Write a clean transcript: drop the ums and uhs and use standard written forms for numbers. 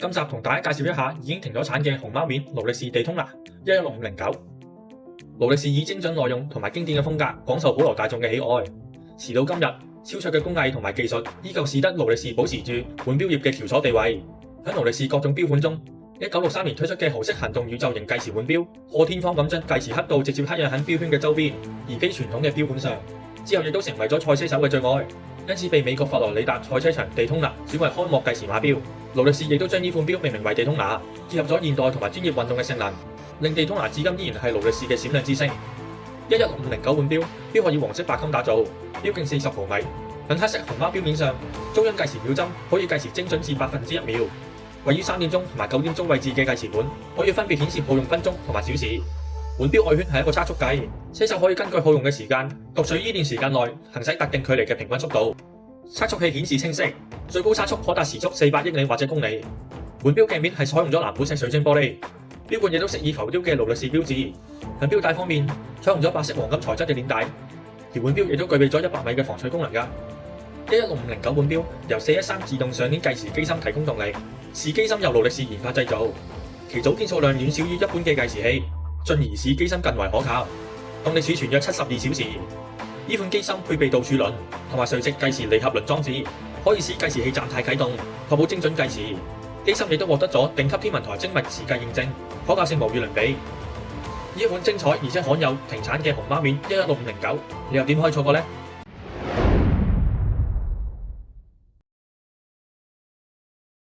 今集同大家介紹一下已經停咗產嘅熊貓面勞力士地通拿11509。勞力士以精準內容同埋經典嘅風格廣受普羅大眾嘅喜愛。時到今日，超卓嘅工藝同埋技術依舊使得勞力士保持住腕錶業嘅翹楚地位。喺勞力士各種錶款中，1963年推出嘅豪式行動宇宙型計時腕錶，破天荒咁將計時刻度直接刻印喺錶圈嘅周邊，而非傳統嘅錶款上。之後亦都成為咗賽車手嘅最愛，因此被美國佛羅里達賽車場地通拿選為開幕計時馬錶。勞力士亦都將呢款錶命名為地通拿，結合咗現代同埋專業運動嘅性能，令地通拿至今依然係勞力士嘅閃亮之星。11509腕錶，錶殼以黃色白金打造，錶徑40毫米，粉黑色熊貓錶面上，中央計時秒針可以計時精準至1/1秒。位於3點鐘同埋9點鐘位置嘅計時盤，可以分別顯示耗用分鐘同埋小時。腕錶外圈係一個測速計，車手可以根據耗用嘅時間，讀取依段時間內行駛特定距離嘅平均速度。測速器顯示清晰，最高測速可達時速400英里或者公里。腕錶鏡面係採用咗藍寶石水晶玻璃，錶冠亦都飾以浮雕嘅勞力士標誌。喺錶帶方面，採用咗白色黃金材質嘅鏈帶，而腕錶亦都具備咗100米嘅防水功能㗎。11509腕錶由413自動上鏈計時機芯提供動力，是機芯由勞力士研發製造，其組件數量遠少於一般嘅計時器，進而使機芯更為可靠。動力儲存約72小時。呢款機芯配備倒儲輪同埋垂直計時離合輪裝置，可以使計時器暫態啟動，確保精準計時。機芯亦都獲得咗頂級天文台精密時計認證，可靠性無與倫比。呢一款精彩而且罕有停產嘅熊貓面11509，你又點可以錯過呢？